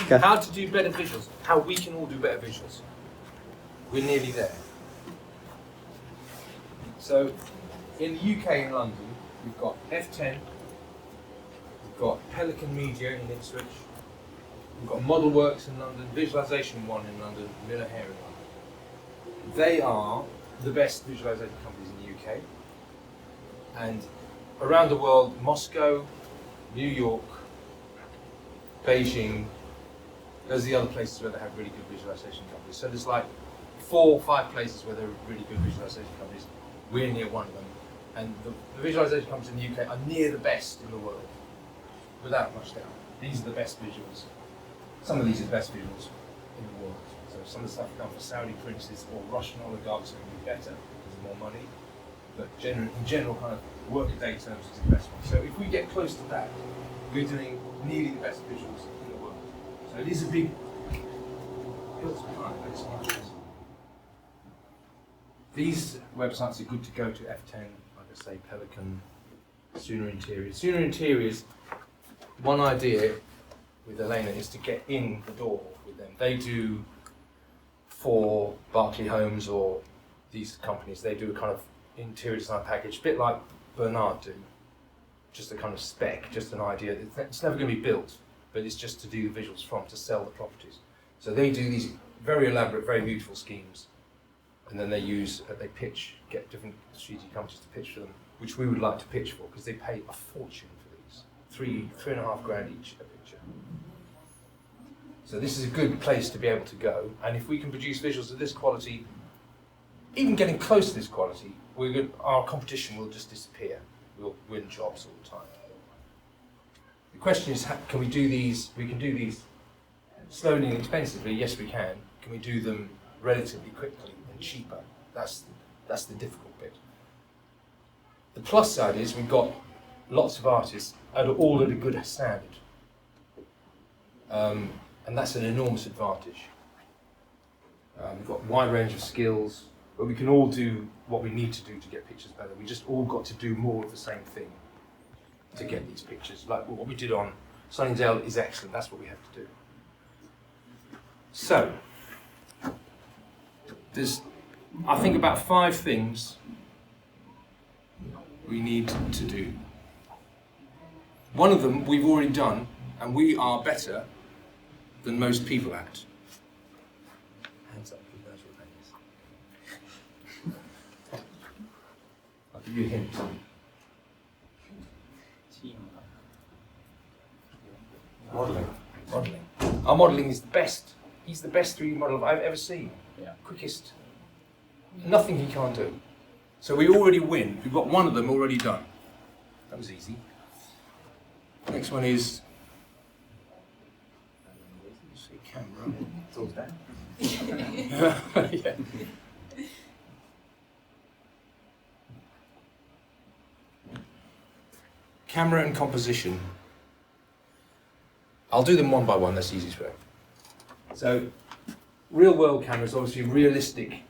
Okay. How to do better visuals. How we can all do better visuals. We're nearly there. So, in the UK in London, we've got F10, we've got Pelican Media in Ipswich, we've got Model Works in London, Visualisation One in London, Miller Hair in London. They are the best visualisation companies in the UK. And around the world, Moscow, New York, Beijing, those are the other places where they have really good visualization companies. So there's like 4 or 5 places where there are really good visualization companies. We're near one of them. And the visualization companies in the UK are near the best in the world, without much doubt. These are the best visuals. Some of these are the best visuals in the world. So some of the stuff done for Saudi princes or Russian oligarchs are going to be better because of more money. But in general, kind of work-a-day terms is the best one. So if we get close to that, we're doing nearly the best visuals in the world. So it is a big hill to climb, but it's nice. These websites are good to go to F10, like I say, Pelican, Sooner Interiors. Sooner Interiors, one idea with Elena is to get in the door with them. They do for Berkeley Homes or these companies, they do a kind of interior design package, a bit like Bernard do. Just a kind of spec, just an idea. It's never going to be built, but it's just to do the visuals from, to sell the properties. So they do these very elaborate, very beautiful schemes, and then they pitch, get different strategic companies to pitch for them, which we would like to pitch for, because they pay a fortune for these. $3.5 grand each a picture. So this is a good place to be able to go, and if we can produce visuals of this quality, even getting close to this quality, our competition will just disappear. We'll win jobs all the time. The question is, can we do these? We can do these slowly and expensively. Yes, we can. Can we do them relatively quickly and cheaper? That's the difficult bit. The plus side is we've got lots of artists all at a good standard, and that's an enormous advantage. We've got a wide range of skills. But we can all do what we need to do to get pictures better. We just all got to do more of the same thing to get these pictures. Like what we did on Sunningdale is excellent. That's what we have to do. So, there's, I think, about 5 things we need to do. One of them we've already done, and we are better than most people at. Hands up. I'll give you a hint. Modelling. Our modelling is the best. He's the best 3D modeller I've ever seen. Yeah. Quickest. Nothing he can't do. So we already win. We've got one of them already done. That was easy. Next one is. See, camera. It's all that. Yeah. Camera and composition. I'll do them one by one, that's the easiest way. So, real world cameras, obviously realistic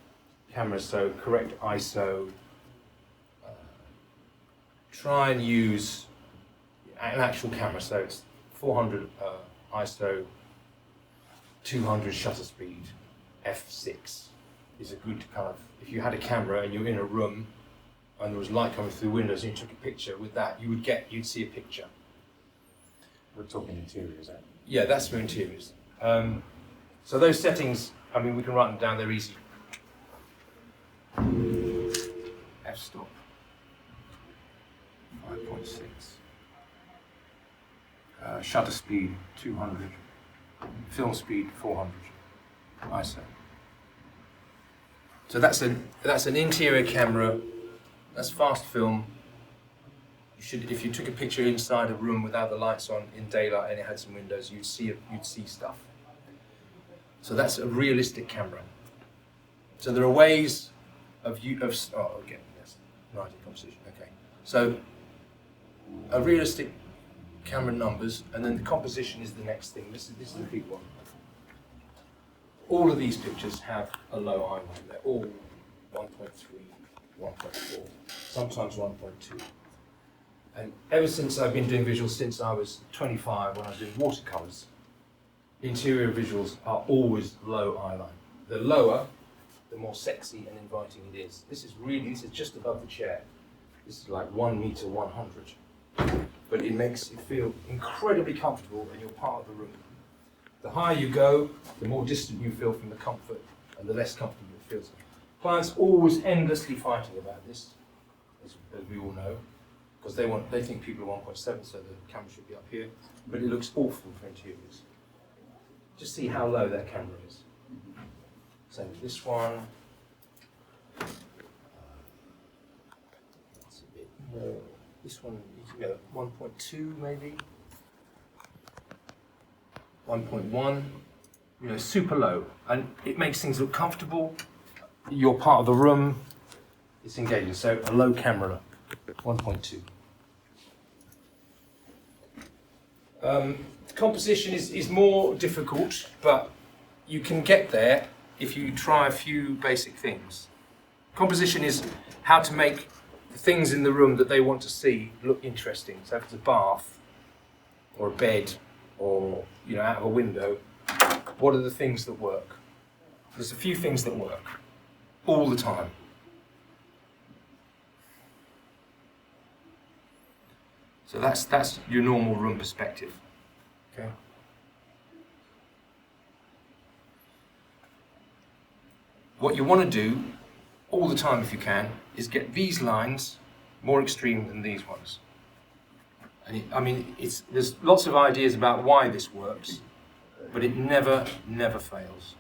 cameras, so correct ISO. Try and use an actual camera, so it's 400 ISO, 200 shutter speed, f6 is a good kind of, if you had a camera and you're in a room and there was light coming through the windows and you took a picture with that, you'd see a picture. We're talking interiors, aren't we? Yeah, that's for interiors. So those settings, I mean, we can write them down, they're easy. F-stop, 5.6. Shutter speed, 200. Film speed, 400. ISO. So that's an interior camera. That's fast film. If you took a picture inside a room without the lights on in daylight and it had some windows, you'd see stuff. So that's a realistic camera. So there are ways again, yes, writing composition. Okay. So a realistic camera numbers, and then the composition is the next thing. This is the big one. All of these pictures have a low eye line. They're all 1.3, 1.4, sometimes 1.2. And ever since I've been doing visuals, since I was 25, when I was doing watercolours, interior visuals are always low eye line. The lower, the more sexy and inviting it is. This is just above the chair. This is like 1 meter 100. But it makes it feel incredibly comfortable and you're part of the room. The higher you go, the more distant you feel from the comfort and the less comfortable it feels. Clients always endlessly fighting about this, as we all know, because they think people are 1.7, so the camera should be up here, but it looks awful for interiors. Just see how low that camera is. Same with this one. That's a bit more. This one, you can go 1.2 maybe. 1.1. You know, super low, and it makes things look comfortable. You're part of the room. It's engaging. So a low camera, 1.2. Composition is more difficult, but you can get there if you try a few basic things. Composition is how to make the things in the room that they want to see look interesting. So if it's a bath or a bed or out of a window, what are the things that work? There's a few things that work all the time. So that's your normal room perspective. Okay. What you want to do all the time, if you can, is get these lines more extreme than these ones. And there's lots of ideas about why this works, but it never fails.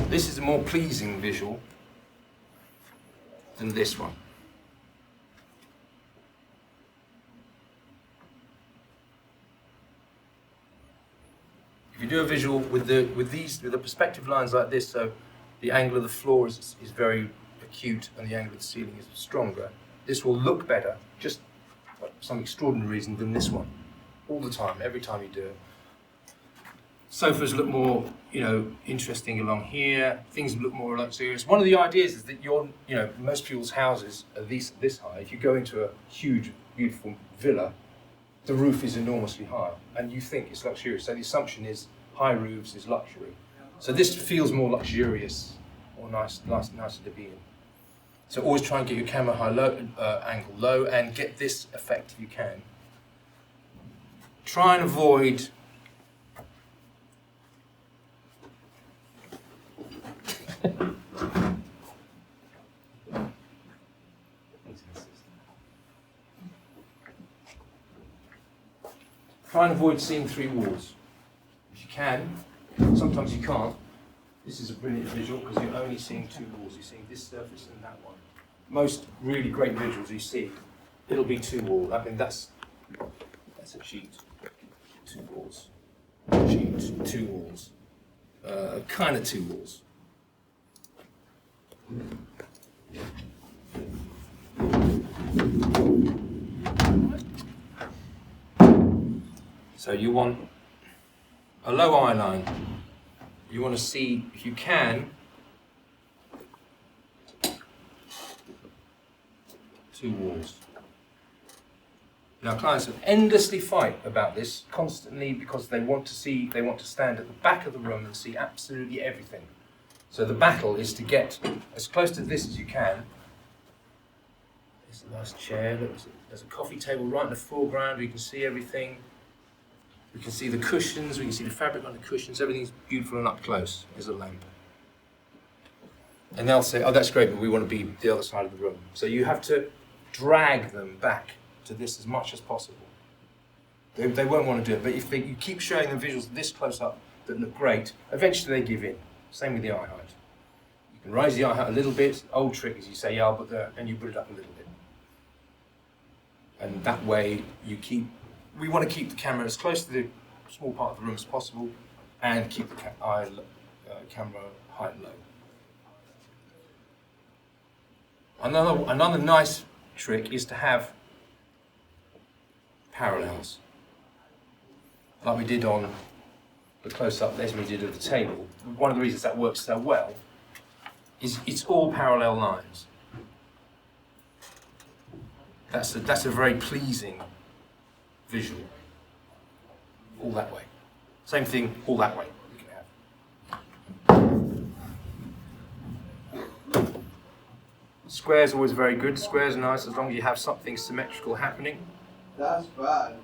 This is a more pleasing visual than this one. If you do a visual with the perspective lines like this, so the angle of the floor is very acute and the angle of the ceiling is stronger, this will look better, just for some extraordinary reason, than this one. All the time, every time you do it. Sofas look more, interesting along here. Things look more luxurious. One of the ideas is that most people's houses are this high. If you go into a huge, beautiful villa, the roof is enormously high, and you think it's luxurious. So the assumption is high roofs is luxury. So this feels more luxurious, or nicer to be in. So always try and get your camera angle low, and get this effect if you can. Try and avoid seeing 3 walls. If you can, sometimes you can't. This is a brilliant visual because you're only seeing 2 walls. You're seeing this surface and that one. Most really great visuals you see, it'll be 2 walls. I mean, that's a sheet. 2 walls. Sheet, 2 walls. Kind of 2 walls. So you want a low eye line. You want to see, if you can, 2 walls. Now clients endlessly fight about this constantly because they want to stand at the back of the room and see absolutely everything. So the battle is to get as close to this as you can. There's a nice chair, there's a coffee table right in the foreground, you can see everything. We can see the cushions, we can see the fabric on the cushions, everything's beautiful and up close. There's a lamp. And they'll say, oh, that's great, but we want to be the other side of the room. So you have to drag them back to this as much as possible. They won't want to do it, but if you keep showing them visuals this close up that look great, eventually they give in. Same with the eye height. You can raise the eye height a little bit. Old trick is you say, yeah, and you put it up a little bit. And that way we want to keep the camera as close to the small part of the room as possible and keep the camera height low. Another nice trick is to have parallels. Like we did on the close-up as we did of the table. One of the reasons that works so well is it's all parallel lines. That's a very pleasing visual. all that way. Same thing, all that way. You can have. Square's always very good. Square's nice as long as you have something symmetrical happening. That's bad.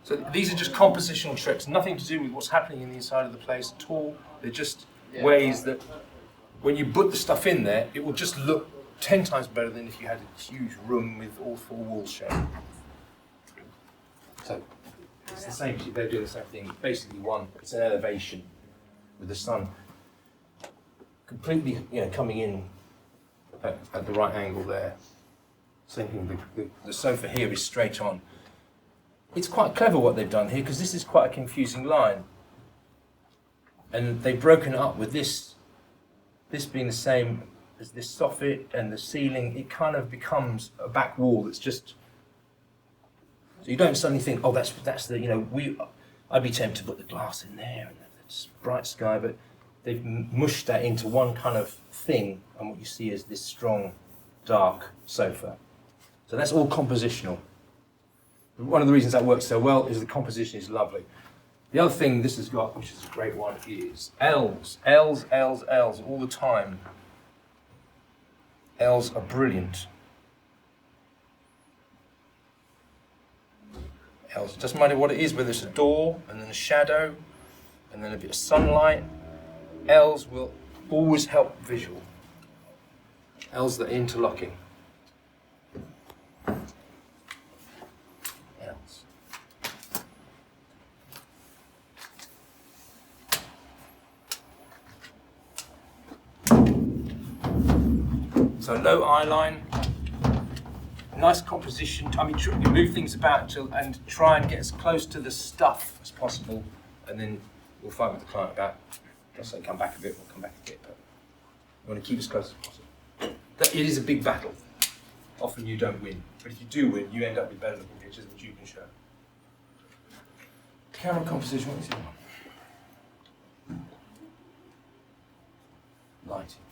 So these are just compositional tricks, nothing to do with what's happening in the inside of the place at all. They're just ways that when you put the stuff in there, it will just look 10 times better than if you had a huge room with all 4 walls shown. So it's the same, they're doing the same thing. Basically it's an elevation with the sun completely coming in at the right angle there. Same thing, the sofa here is straight on. It's quite clever what they've done here because this is quite a confusing line. And they've broken it up with this being the same as this soffit and the ceiling. It kind of becomes a back wall that's just, so you don't suddenly think, oh, that's the, I'd be tempted to put the glass in there and it's bright sky, but they've mushed that into one kind of thing, and what you see is this strong, dark sofa. So that's all compositional. One of the reasons that works so well is the composition is lovely. The other thing this has got, which is a great one, is L's. L's all the time. L's are brilliant. L's, it doesn't matter what it is, whether it's a door, and then a shadow, and then a bit of sunlight. L's will always help visual. L's that are interlocking. L's. So low eye line, nice composition. I mean, you move things about and try and get as close to the stuff as possible, and then we'll fight with the client about. Let's say come back a bit, we'll come back a bit, but you want to keep as close as possible. It is a big battle. Often you don't win, but if you do win, you end up with better looking pictures which you can show. Camera composition, what is it? Lighting.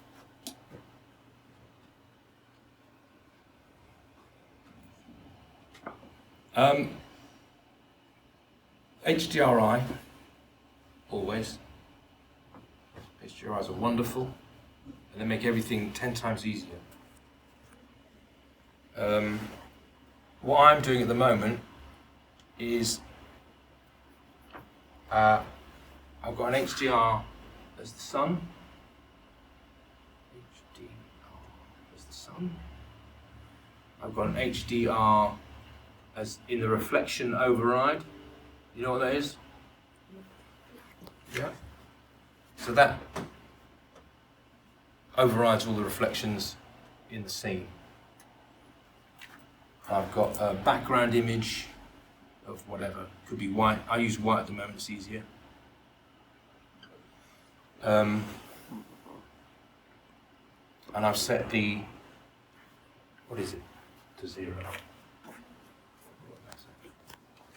HDRI, always. HDRIs are wonderful, and they make everything 10 times easier. What I'm doing at the moment is I've got an HDR as the sun. HDR as the sun. I've got an HDR as in the reflection override. You know what that is? Yeah. So that overrides all the reflections in the scene. I've got a background image of whatever, could be white. I use white at the moment, it's easier. And I've set the, what is it, to 0.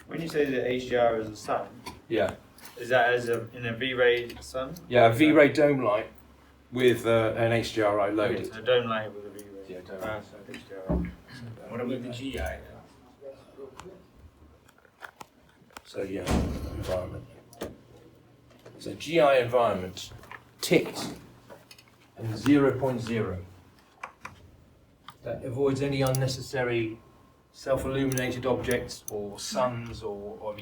When you say the HDR is the sun, Yeah. is that in a V-ray sun? Yeah, a V-ray dome light with an HDRI loaded. Okay, so a dome light with a V-ray. Yeah, dome light. So HDR. What about the GI? So yeah, environment. So GI environment ticked and 0.0. That avoids any unnecessary self-illuminated objects or suns or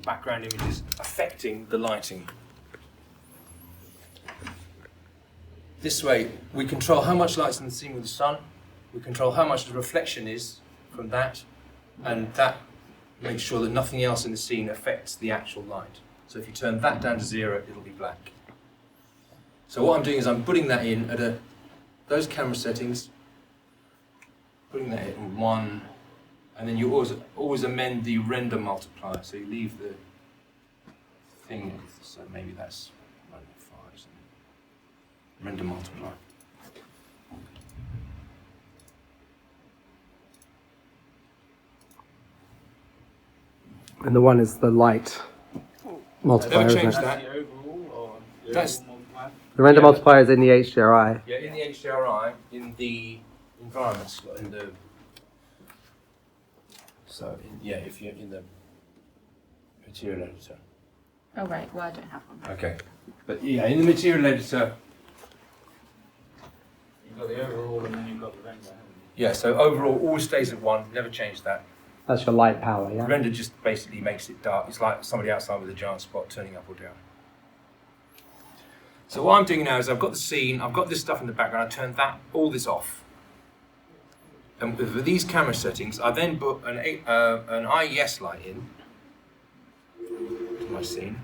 background images affecting the lighting. This way, we control how much light's in the scene with the sun, we control how much the reflection is from that, and that makes sure that nothing else in the scene affects the actual light. So if you turn that down to 0, it'll be black. So what I'm doing is I'm putting that in at those camera settings, putting that in 1, and then you always amend the render multiplier. So you leave the thing, so maybe that's 5, render multiplier. And the 1 is the light multiplier, Never isn't change it? that. The overall or the That's- overall multiplier? The render Yeah. multiplier is in the HDRI. Yeah, in the HDRI, in the environment slot, in the if you're in the material editor. Oh right, well I don't have one. Okay. But yeah, in the material editor, You've got the overall and then you've got the render, haven't yeah, so overall always stays at 1, never change that. That's your light power, yeah? Render just basically makes it dark. It's like somebody outside with a giant spot turning up or down. So what I'm doing now is I've got the scene, I've got this stuff in the background, I turn all this off. And with these camera settings, I then put an IES light in to my scene.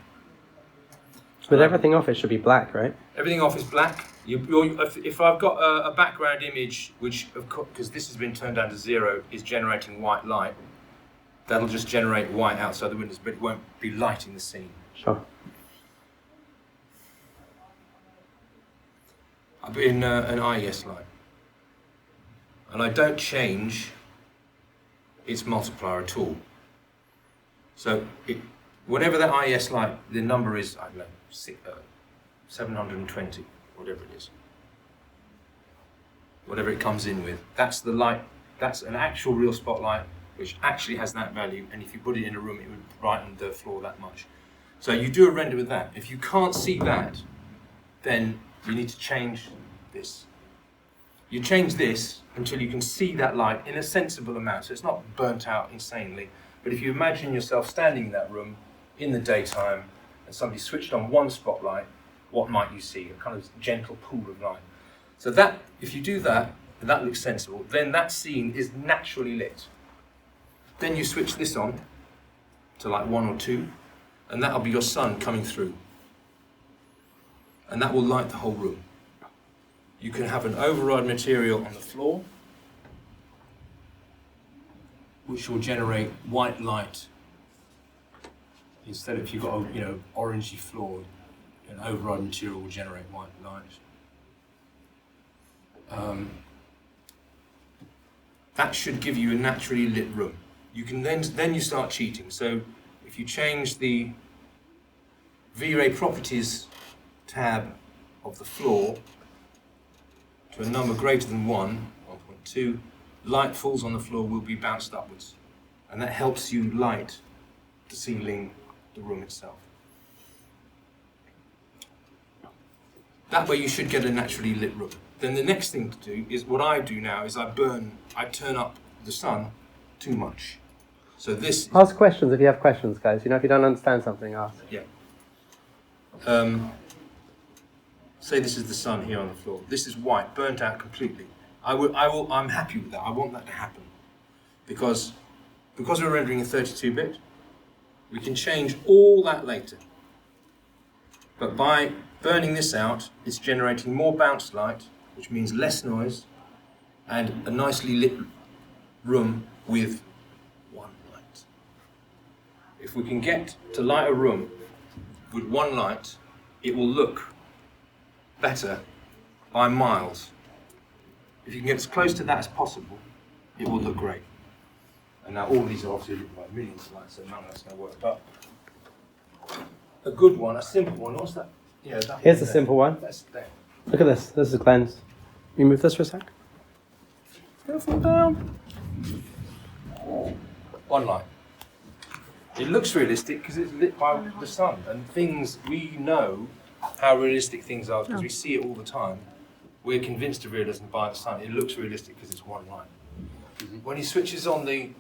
With everything off, it should be black, right? Everything off is black. If I've got a background image, which, because this has been turned down to 0, is generating white light, that'll just generate white outside the windows, but it won't be lighting the scene. Sure. I put in an IES light. And I don't change its multiplier at all. So whatever that IES light, the number is, I don't know, 720, whatever it is. Whatever it comes in with. That's the light, that's an actual real spotlight, which actually has that value, and if you put it in a room, it would brighten the floor that much. So you do a render with that. If you can't see that, then you need to change this. You change this until you can see that light in a sensible amount, so it's not burnt out insanely. But if you imagine yourself standing in that room in the daytime and somebody switched on one spotlight, what might you see? A kind of gentle pool of light. So that, if you do that, and that looks sensible, then that scene is naturally lit. Then you switch this on to like 1 or 2, and that'll be your sun coming through. And that will light the whole room. You can have an override material on the floor, which will generate white light. Instead of, if you've got a orangey floor, an override material will generate white light. That should give you a naturally lit room. You can then you start cheating. So if you change the V-Ray properties tab of the floor to a number greater than 1.2, light falls on the floor will be bounced upwards. And that helps you light the ceiling, the room itself. That way you should get a naturally lit room. Then the next thing to do is, what I do now is I turn up the sun too much. So this... Ask questions if you have questions, guys. If you don't understand something, ask. Yeah. Say this is the sun here on the floor. This is white, burnt out completely. I'm happy with that. I want that to happen. Because we're rendering in 32-bit, we can change all that later. But by burning this out, it's generating more bounce light, which means less noise, and a nicely lit room with one light. If we can get to light a room with one light, it will look better by miles. If you can get as close to that as possible, it will look great. And now all these are obviously looking like millions of lights, so none of that's going to work. But a good one, a simple one, what's that? Yeah, that Here's a simple one. That's there. Look at this. This is cleansed. You move this for a sec. Careful down. One light. It looks realistic because it's lit by the sun, and things, we know how realistic things are because we see it all the time. We're convinced of realism by the sun. It looks realistic because it's one light. When he switches on the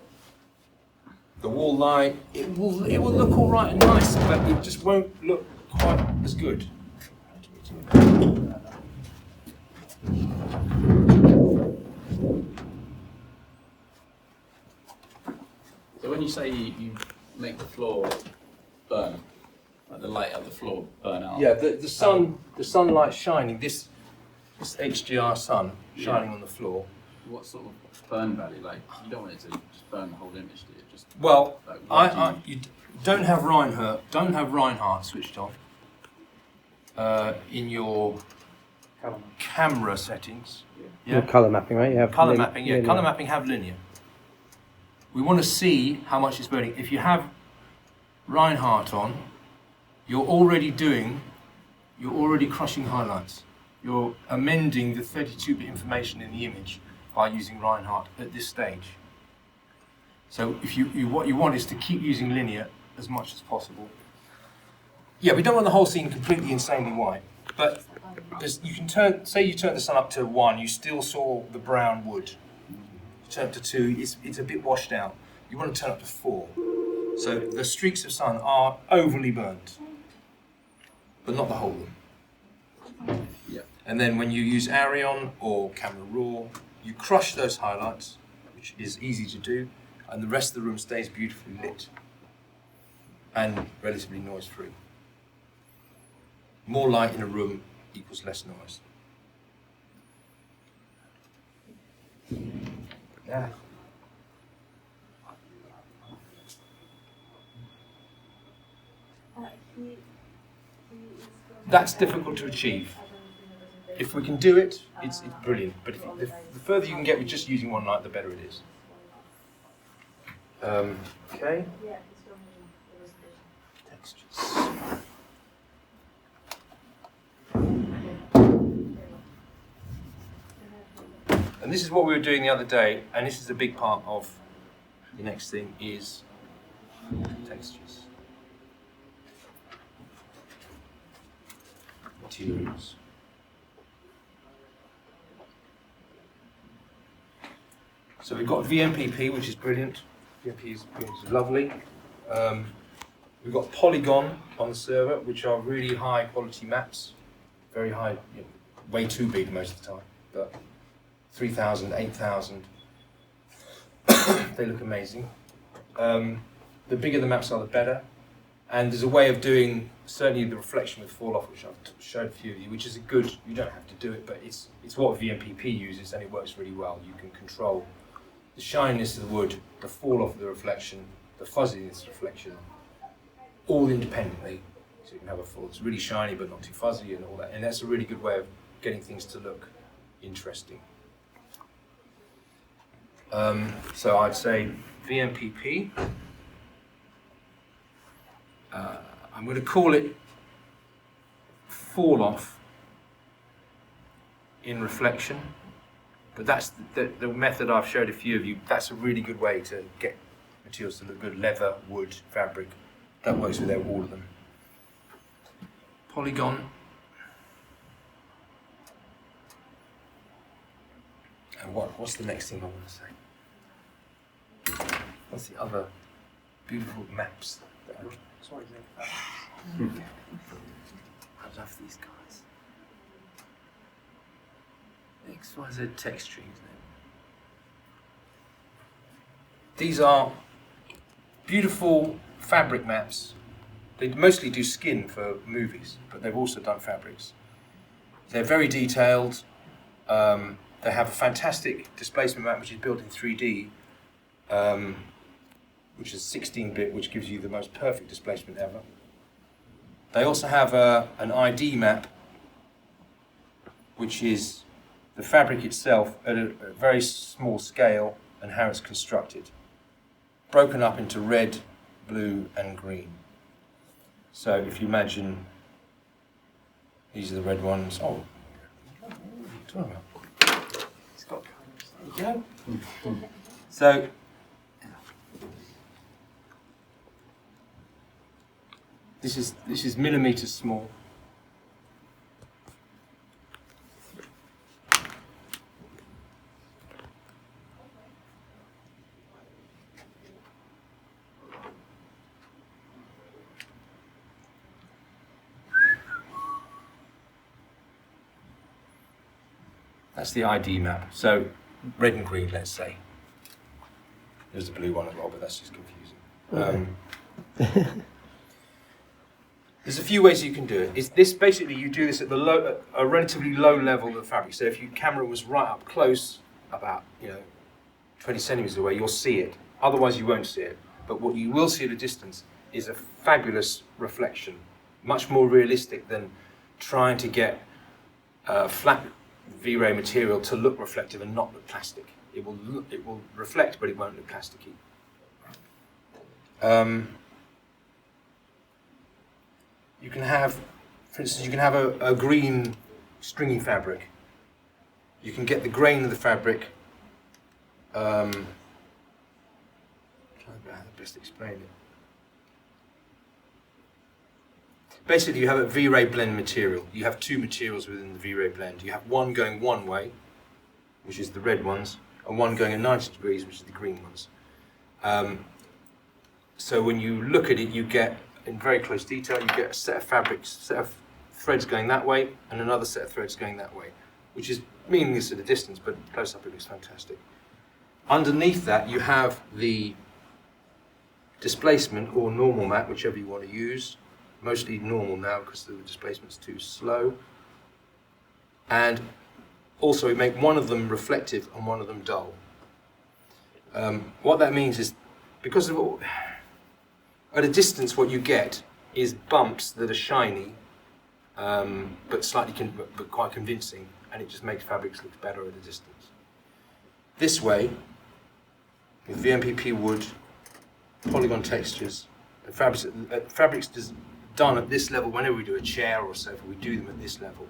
wall light, it will look all right and nice, but it just won't look quite as good. So when you say you make the floor burn, like the light of the floor burn out. Yeah, the sunlight shining, this HDR sun shining on the floor. What sort of burn value? Like, you don't want it to just burn the whole image, do you? Just Well, like, you don't have Reinhardt switched on in your camera settings. Your colour mapping, right? You have Colour mapping, yeah. linear. Colour mapping have linear. We want to see how much it's burning. If you have Reinhardt on, you're already crushing highlights. You're amending the 32-bit information in the image by using Reinhardt at this stage. So if what you want is to keep using linear as much as possible. Yeah, we don't want the whole scene completely insanely white, but you can turn, say you turn the sun up to 1, you still saw the brown wood. You turn up to 2, it's a bit washed out. You want to turn up to 4. So the streaks of sun are overly burnt, but not the whole room. Yeah. And then when you use Arion or Camera Raw, you crush those highlights, which is easy to do, and the rest of the room stays beautifully lit and relatively noise-free. More light in a room equals less noise. Yeah. That's difficult to achieve. If we can do it, it's brilliant. But the further you can get with just using one light, the better it is. Okay. Textures. And this is what we were doing the other day, and this is a big part of the next thing is textures. Materials. So we've got VMPP, which is brilliant. VMP is lovely. We've got Polygon on the server, which are really high quality maps. Very high, way too big most of the time, but 3,000, 8,000. They look amazing. The bigger the maps are, the better. And there's a way of doing certainly the reflection with fall off, which I've showed a few of you, which is a good. You don't have to do it, but it's what VMPP uses, and it works really well. You can control the shininess of the wood, the fall off of the reflection, the fuzziness of the reflection, all independently. So you can have a full. It's really shiny but not too fuzzy and all that. And that's a really good way of getting things to look interesting. So I'd say VMPP. I'm going to call it fall off in reflection, but that's the method I've showed a few of you. That's a really good way to get materials to look good. Leather, wood, fabric, that works with all of them. Polygon. And what's the next thing I want to say? What's the other beautiful maps? I love these guys. XYZ texturing, isn't it? These are beautiful fabric maps. They mostly do skin for movies, but they've also done fabrics. They're very detailed. They have a fantastic displacement map which is built in 3D, which is 16-bit, which gives you the most perfect displacement ever. They also have an ID map, which is the fabric itself at a very small scale and how it's constructed, broken up into red, blue, and green. So if you imagine, these are the red ones. Oh, what are you talking about? It's got colours. There you go. So, this is millimeters small. That's the ID map. So red and green, let's say. There's a blue one as well, but that's just confusing. There's a few ways you can do it. It's this basically you do this at a relatively low level of the fabric. So if your camera was right up close, about 20 centimeters away, you'll see it. Otherwise, you won't see it. But what you will see at a distance is a fabulous reflection, much more realistic than trying to get flat V-ray material to look reflective and not look plastic. It will reflect, but it won't look plasticky. You can have, for instance, a green stringy fabric. You can get the grain of the fabric. Trying to how to best explain it. basically you have a V-Ray blend material. You have two materials within the V-Ray blend. You have one going one way, which is the red ones, and one going at 90 degrees, which is the green ones. So when you look at it, you get, in very close detail, you get a set of fabrics, set of threads going that way, and another set of threads going that way, which is meaningless at a distance, but close up it looks fantastic. Underneath that, you have the displacement or normal mat, whichever you want to use. Mostly normal now because the displacement's too slow. And also we make one of them reflective and one of them dull. What that means is, because of at a distance what you get is bumps that are shiny, but slightly but quite convincing, and it just makes fabrics look better at a distance. This way, with VMPP wood, polygon textures, and fabrics done at this level. Whenever we do a chair or a sofa, we do them at this level.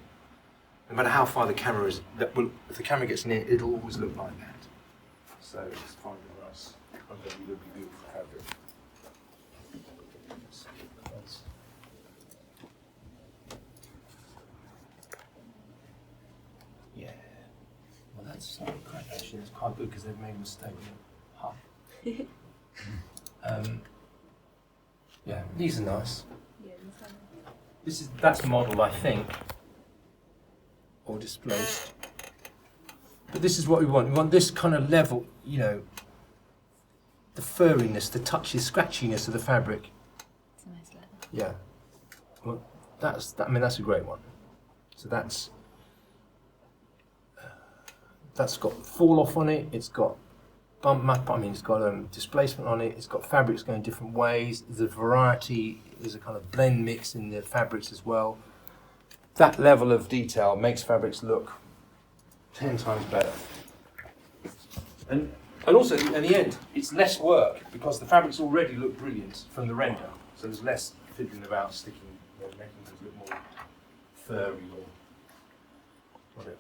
No matter how far the camera is, if the camera gets near, it'll always look like that. So it's fine with us. Really beautiful fabric. Yeah. Well, that's actually it's quite good because they've made a mistake. Yeah, these are nice. That's modelled, I think, or displaced. But this is what we want. We want this kind of level, you know, the furriness, the touchy, scratchiness of the fabric. It's a nice leather. Yeah. Well, that's a great one. So that's got fall off on it. It's got bump map. I mean, it's got displacement on it. It's got fabrics going different ways. There's a variety. There's a kind of blend mix in the fabrics as well. That level of detail makes fabrics look 10 times better. And also, in the end, it's less work because the fabrics already look brilliant from the render. So there's less fiddling about sticking, making things look more furry or whatever.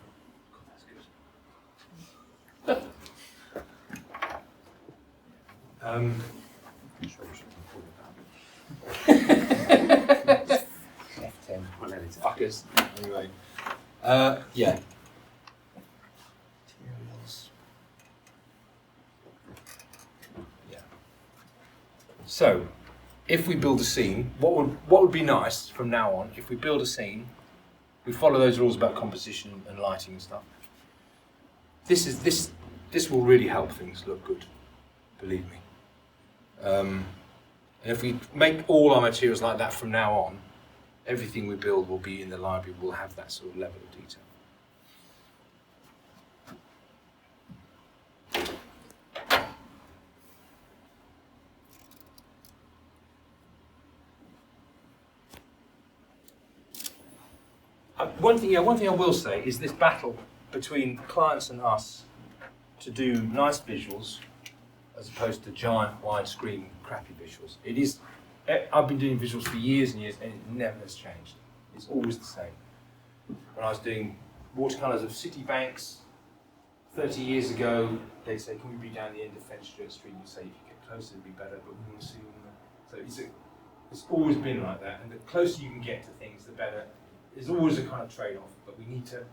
God, that's good. F10, we'll let it fuckers. Anyway, yeah. Materials. Yeah. So, if we build a scene, what would be nice from now on? If we build a scene, we follow those rules about composition and lighting and stuff. This will really help things look good. Believe me. And if we make all our materials like that from now on, everything we build will be in the library, will have that sort of level of detail. One thing I will say is this battle between clients and us to do nice visuals as opposed to giant widescreen crappy visuals. It is. I've been doing visuals for years and years, and it never has changed. It's always the same. When I was doing watercolours of city banks 30 years ago, they say, "Can we be down the end of Fenchurch Street?" You say, "If you get closer, it'd be better, but we want to see all the." So it's always been like that, and the closer you can get to things, the better. There's always a kind of trade-off, but we need to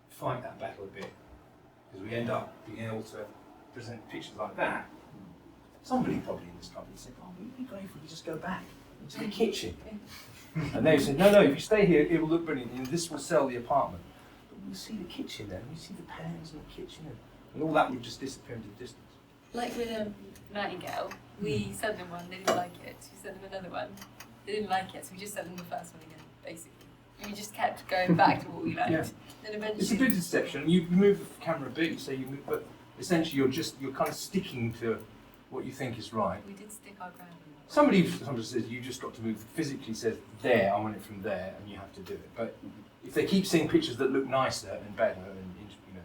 fight that battle a bit, because we end up being able to present pictures like that. Somebody probably in this company said, "Oh, wouldn't it be great if we could just go back into the kitchen?" And they said, "No, if you stay here, it will look brilliant, and this will sell the apartment. But we'll see the kitchen then, we see the pans in the kitchen, and all that would just disappear into the distance." Like with Nightingale, we sent them one, they didn't like it. We sent them another one, they didn't like it, so we just sent them the first one again, basically. And we just kept going back to what we liked. Yeah. Then eventually, It's a bit of deception. You move the camera a bit, you say you move, but essentially you're kind of sticking to what you think is right. we did stick our ground on that. Somebody says you just got to move, physically says there, I want it from there, and you have to do it. But if they keep seeing pictures that look nicer and better, and you know,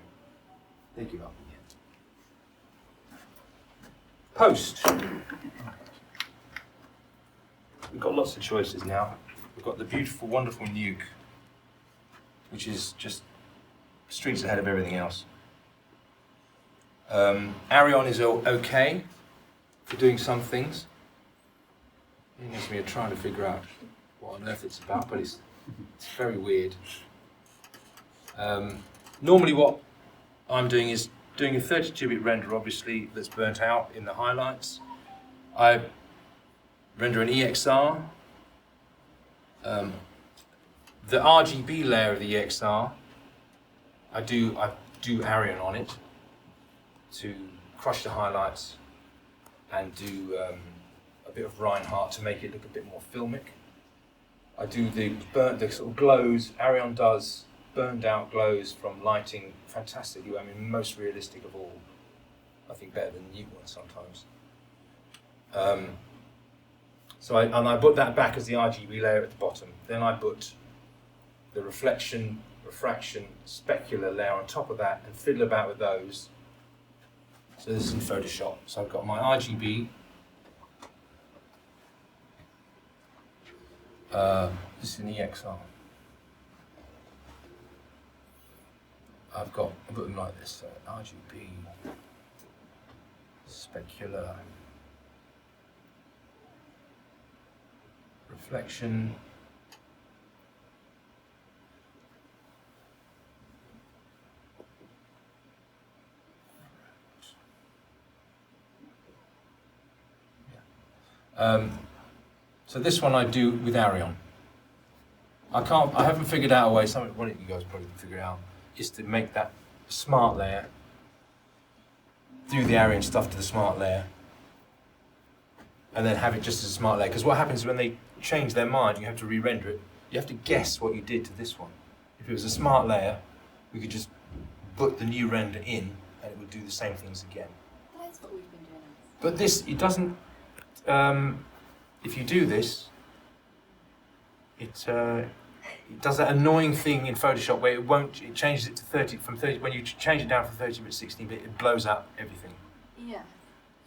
they give up in the end. Post. We've got lots of choices now. We've got the beautiful, wonderful Nuke, which is just streets ahead of everything else. Arion is okay for doing some things. It needs me trying to figure out what on earth it's about, but it's very weird. Normally what I'm doing is doing a 32-bit render, obviously, that's burnt out in the highlights. I render an EXR. The RGB layer of the EXR, I do Arion on it to crush the highlights and do a bit of Reinhardt to make it look a bit more filmic. I do the sort of glows. Arion does burned out glows from lighting fantastically. I mean, most realistic of all. I think better than new ones sometimes. So I put that back as the RGB layer at the bottom. Then I put the reflection, refraction, specular layer on top of that and fiddle about with those. So this is in Photoshop. So I've got my RGB. This is an EXR. I put them like this, so RGB, specular, reflection, so this one I do with Arion. I haven't figured out a way, one of you guys probably can figure it out, is to make that smart layer, do the Arion stuff to the smart layer, and then have it just as a smart layer. Because what happens when they change their mind, you have to re-render it, you have to guess what you did to this one. If it was a smart layer, we could just put the new render in, and it would do the same things again. That's what we've been doing. But this, it doesn't, if you do this, it does that annoying thing in Photoshop where it changes it to 30, when you change it down from 30-bit to 16-bit, it blows up everything. Yeah.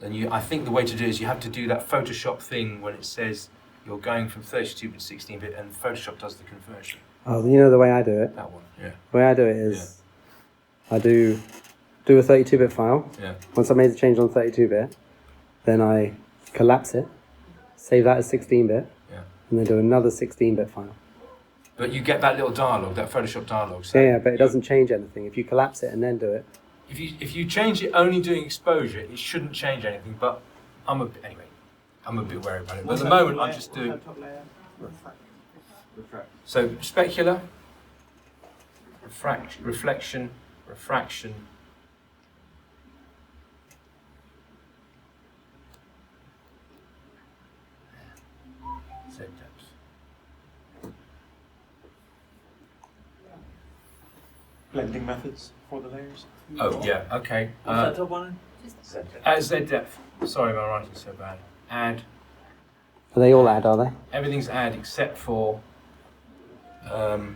And I think the way to do it is you have to do that Photoshop thing when it says you're going from 32-bit to 16-bit and Photoshop does the conversion. Oh, you know the way I do it? That one, yeah. The way I do it is I do a 32-bit file. Yeah. Once I made the change on 32-bit, then I collapse it, save that as 16-bit, and then do another 16-bit file. But you get that little dialogue, that Photoshop dialogue. So Yeah, but it doesn't change anything. If you collapse it and then do it. If you change it only doing exposure, it shouldn't change anything. But I'm a bit wary about it. But at the moment, I'm just doing. So specular, reflection, refraction. Z depth. Blending methods for the layers. Oh yeah, okay. What's that top one? Z depth. Sorry, my writing's so bad. Add. Are they all add, are they? Everything's add except for. Is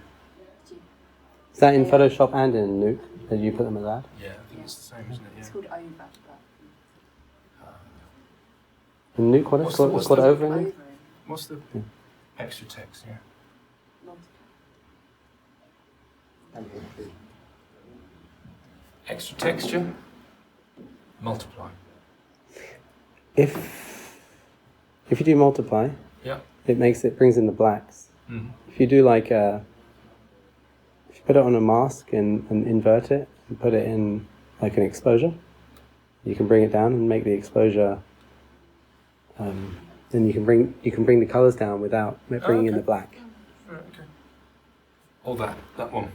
that in Photoshop and in Nuke that you put them as add? Yeah, I think it's the same, isn't it? It's Yeah. called over. In Nuke, what is it called? It's called over in Nuke? What's the extra text? Yeah. Extra texture. Multiply. If you do multiply, Yeah. it brings in the blacks. Mm-hmm. If you do if you put it on a mask and invert it and put it in like an exposure, you can bring it down and make the exposure. Then you can bring the colors down without bringing in the black. Right, okay. All that one.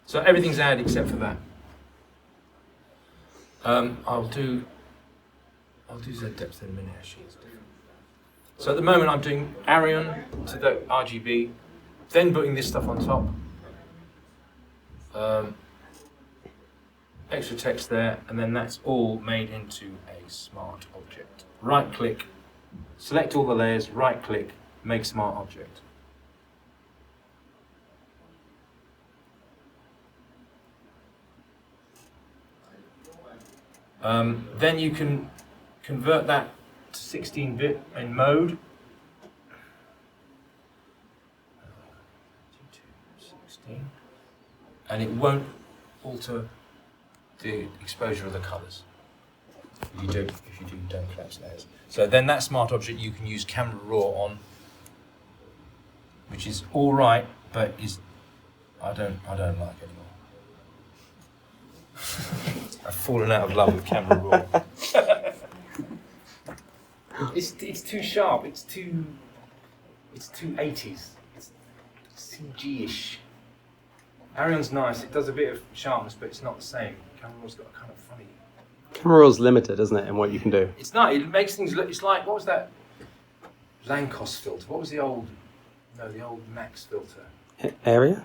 So everything's add except for that. I'll do Z depth in a minute actually. So at the moment I'm doing Arion to the RGB, then putting this stuff on top. Extra text there, and then that's all made into a smart object. Right click, select all the layers, right click, make smart object. Then you can convert that to 16-bit in mode. 16. And it won't alter the exposure of the colours. If you don't collapse layers. So then that smart object you can use camera raw on which is all right, but I don't like anymore. I've fallen out of love with camera raw. It's too sharp. It's too 80s. It's CG-ish. Arion's nice. It does a bit of sharpness, but it's not the same. Camera raw's got a kind of funny. Camera raw's limited, isn't it, in what you can do? It's not. It makes things look. It's like, what was that Lancos filter? What was the old Max filter? Area?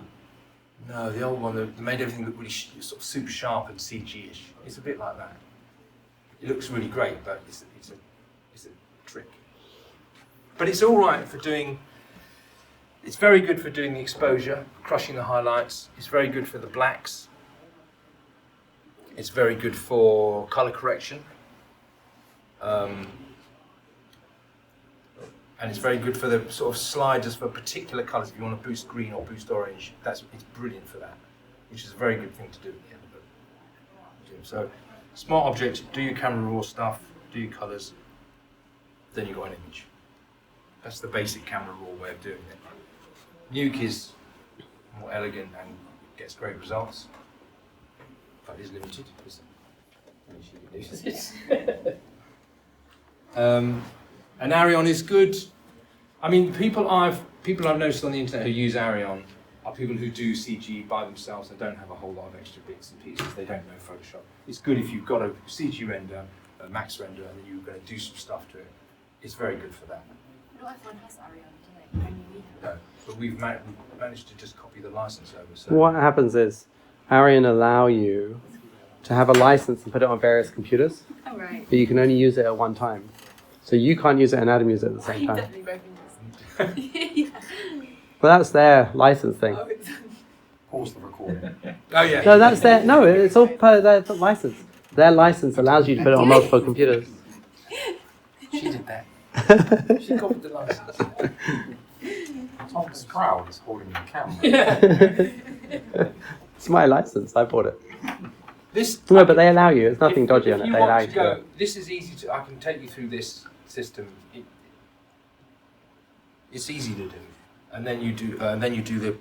No, the old one that made everything look really sort of super sharp and CG-ish. It's a bit like that. It looks really great, but it's a trick. But it's all right for doing. It's very good for doing the exposure, crushing the highlights. It's very good for the blacks. It's very good for color correction. And it's very good for the sort of sliders for particular colours. If you want to boost green or boost orange, it's brilliant for that, which is a very good thing to do at the end of it. So, smart object, do your camera raw stuff, do your colours, then you've got an image. That's the basic camera raw way of doing it. Nuke is more elegant and gets great results, but is limited because and Arion is good. I mean, people I've noticed on the internet who use Arion are people who do CG by themselves and don't have a whole lot of extra bits and pieces. They don't know Photoshop. It's good if you've got a CG render, a max render, and then you're going to do some stuff to it. It's very good for that. Not everyone has Arion, do they? Only we have. No, but we've managed to just copy the license over. So What happens is, Arion allow you to have a license and put it on various computers, Oh, right. but you can only use it at one time. So you can't use it and Adam use it at the same You time. definitely broken this. Yeah. But that's their license thing. Oh, it's Pause the recording. oh yeah. No, that's their, no, it's all per their license. Their license allows you to put it on multiple computers. She did that. She copied the license. Tom's crowd is holding the camera. It's my license, I bought it. This. No, but they allow you, there's nothing dodgy if on it, you they want allow to you to do it. go, this is easy to. I can take you through this system. It's easy to do, and then you do the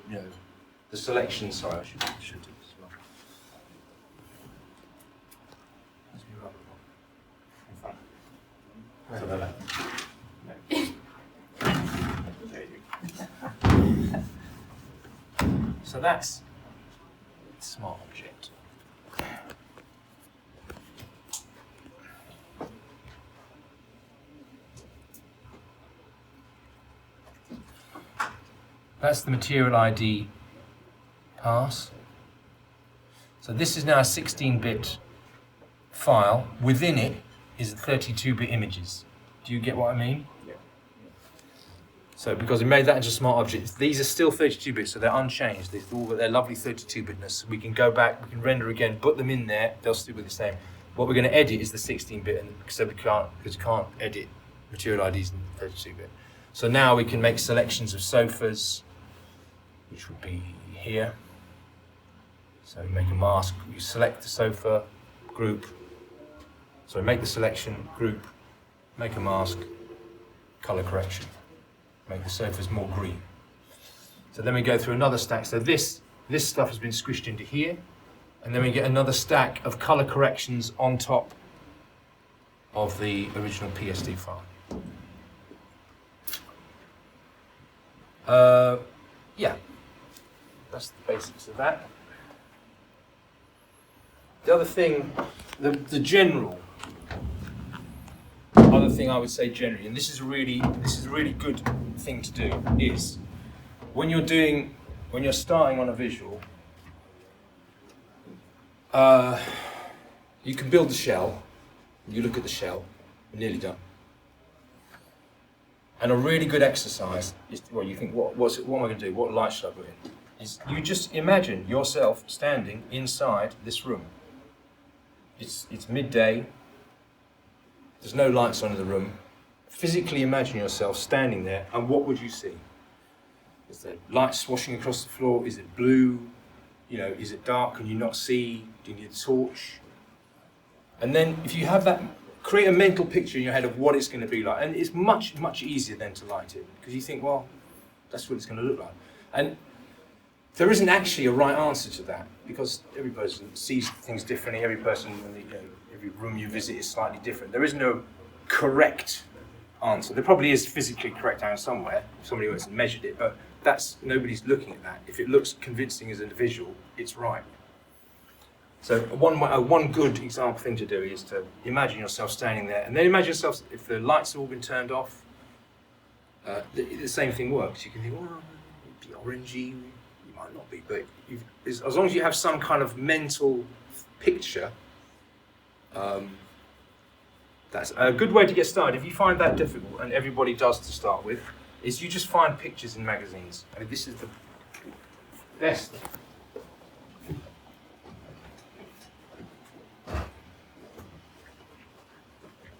the selection. Sorry, I should do this as well. Let's move up a To the left. So that's smart object. That's the material ID pass. So this is now a 16-bit file. Within it is 32-bit images. Do you get what I mean? Yeah. So because we made that into smart objects, these are still 32-bit, so they're unchanged. They've all got their lovely 32-bitness. We can go back, we can render again, put them in there, they'll still be the same. What we're going to edit is the 16-bit, and so because you can't edit material IDs in 32-bit. So now we can make selections of sofas, which would be here. So we make a mask, you select the sofa, group. So we make the selection, group, make a mask, color correction. Make the sofas more green. So then we go through another stack. So this stuff has been squished into here, and then we get another stack of color corrections on top of the original PSD file. Yeah, that's the basics of that. The other thing, the general other thing I would say generally, and this is a really good thing to do, is when you're starting on a visual, you can build the shell. You look at the shell, we're nearly done. And a really good exercise is, well, you think, what am I going to do? What light should I put in? Is you just imagine yourself standing inside this room. It's midday. There's no lights on in the room. Physically imagine yourself standing there, and what would you see? Is there light swashing across the floor? Is it blue? Is it dark? Can you not see? Do you need a torch? And then if you have that, create a mental picture in your head of what it's going to be like. And it's much, much easier then to light it. Because you think, well, That's what it's going to look like. And there isn't actually a right answer to that, because every person sees things differently. Every person, every room you visit is slightly different. There is no correct answer. There probably is physically correct answer somewhere. Somebody else measured it, but nobody's looking at that. If it looks convincing as a visual, it's right. So one good example thing to do is to imagine yourself standing there, and then imagine yourself, if the lights have all been turned off, the same thing works. You can think, well, it'd be orangey, you might not be, but as long as you have some kind of mental picture, that's a good way to get started. If you find that difficult, and everybody does to start with, is you just find pictures in magazines. I mean, this is the best.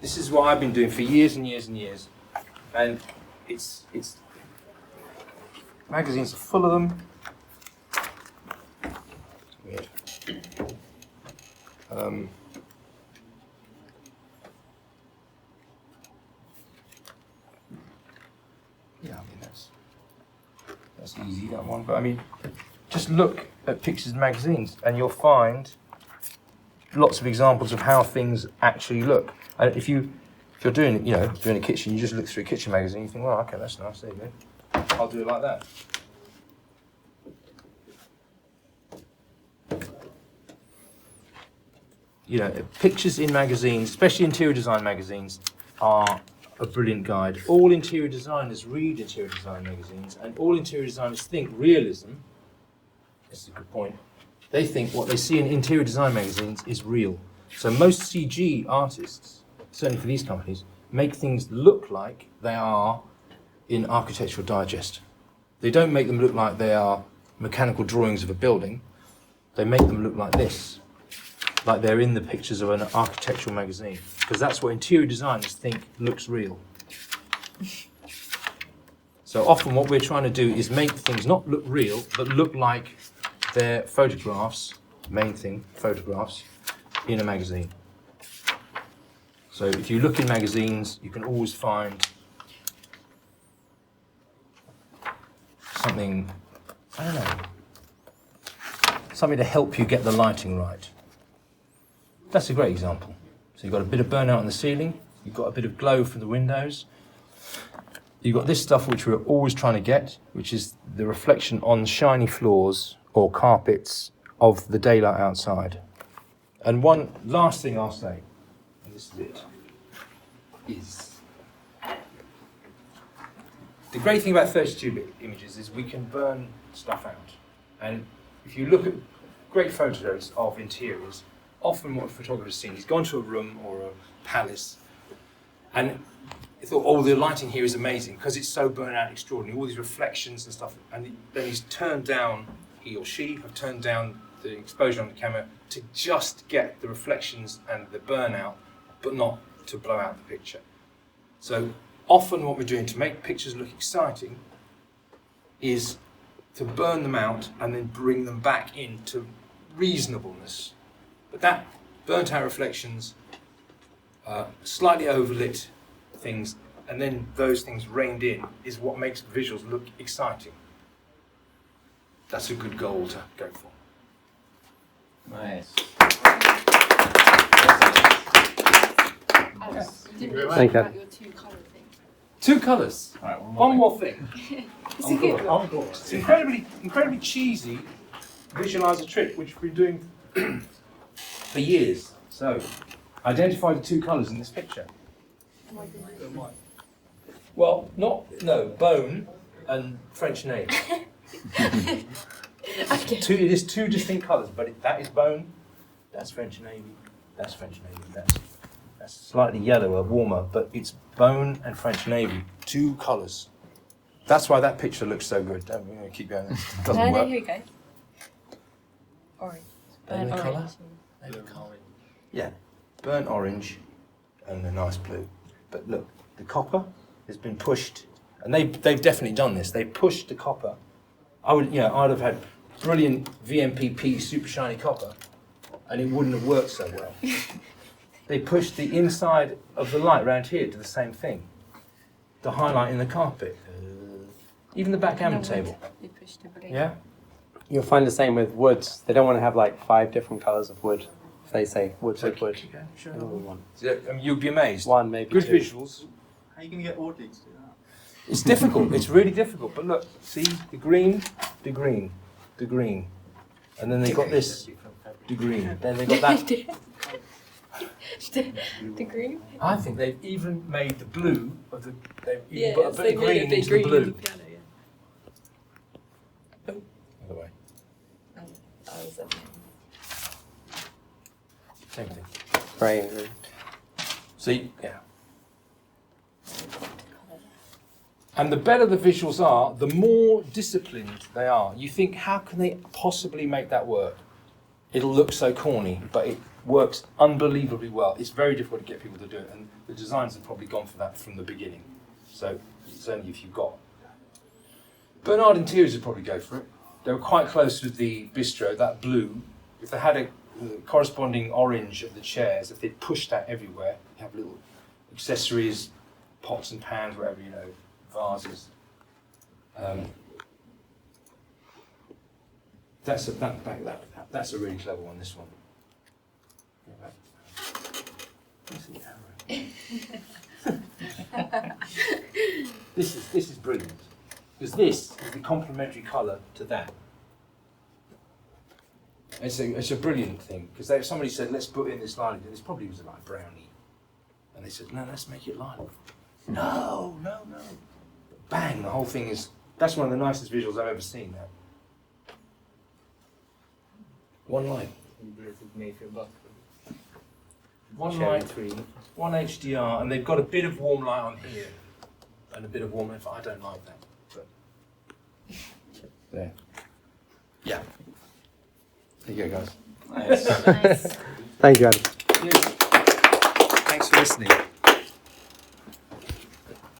This is what I've been doing for years and years and years, and it's magazines are full of them. Weird. Yeah, I mean that's easy, that one. But I mean, just look at pictures in magazines, and you'll find lots of examples of how things actually look. And if you're doing, doing a kitchen, you just look through a kitchen magazine, you think, well, okay, that's nice, there you go. I'll do it like that. Pictures in magazines, especially interior design magazines, are a brilliant guide. All interior designers read interior design magazines, and all interior designers think realism, this is a good point, they think what they see in interior design magazines is real. So most CG artists, certainly for these companies, make things look like they are in Architectural Digest. They don't make them look like they are mechanical drawings of a building. They make them look like this, like they're in the pictures of an architectural magazine, because that's what interior designers think looks real. So often what we're trying to do is make things not look real, but look like they're photographs, main thing, photographs, in a magazine. So if you look in magazines, you can always find something, I don't know, something to help you get the lighting right. That's a great example. So you've got a bit of burnout on the ceiling, you've got a bit of glow from the windows, you've got this stuff which we're always trying to get, which is the reflection on shiny floors or carpets of the daylight outside. And one last thing I'll say, and this is it, is the great thing about 32-bit images is we can burn stuff out. And if you look at great photos of interiors, often what a photographer's seen, he's gone to a room or a palace and he thought, oh, the lighting here is amazing because it's so burnt out extraordinary, all these reflections and stuff, and then he's turned down, he or she have turned down the exposure on the camera to just get the reflections and the burnout, but not to blow out the picture. So often what we're doing to make pictures look exciting is to burn them out and then bring them back into reasonableness. But that burnt out reflections, slightly overlit things, and then those things reined in is what makes visuals look exciting. That's a good goal to go for. Nice. Alex, you didn't Thank mention you. about your two colour thing. Two colours. Right, One more thing. It's a good one. It's incredibly cheesy visualizer trick which we've been doing for years. So, identify the two colours in this picture. Well, bone and French name. Okay. It is two distinct colours, but that is bone, that's French navy, that's French navy, that's slightly yellower, warmer, but it's bone and French navy, two colours. That's why that picture looks so good. Don't we? Keep going. It doesn't No, work. here we go. Orange. Burnt Burnt colour? orange. Yeah, burnt orange and a nice blue. But look, the copper has been pushed, and they've definitely done this. They pushed the copper. I'd have had brilliant VMPP super shiny copper, and it wouldn't have worked so well. They pushed the inside of the light round here to the same thing, to highlight in the carpet. Even the backgammon table. They pushed everybody. Yeah? You'll find the same with woods. They don't want to have like 5 different colours of wood. If they say wood, wood, wood. They only want Yeah, you'd be amazed. 1, maybe Good 2. visuals. How are you going to get Audley to do that? It's difficult. It's really difficult. But look, see the green, the green, the green, and then they've got this, the green. Then they got that. The green? I think they've even made the blue of the. They've even Yeah, put a bit they of made green a bit into green the on blue. the piano, yeah. Other way. That was it. Same thing. Grey and green. See, yeah. And the better the visuals are, the more disciplined they are. You think, how can they possibly make that work? It'll look so corny, but it works unbelievably well. It's very difficult to get people to do it, and the designers have probably gone for that from the beginning. So it's only if you've got. Bernard Interiors would probably go for it. They were quite close with the bistro, that blue. If they had a corresponding orange of the chairs, if they'd pushed that everywhere, you have little accessories, pots and pans, whatever, you know, vases. That's a really clever one. This one. This is brilliant because this is the complementary colour to that. It's a brilliant thing because somebody said let's put in this lilac. This probably was like brownie, and they said no, let's make it lilac. No. Bang! The whole thing is. That's one of the nicest visuals I've ever seen. That. One light. One light, one HDR, and they've got a bit of warm light on here, and a bit of warm light. I don't like that, but there. Yeah. There you go, guys. Nice. Nice. Thank you, Adam. Thanks for listening.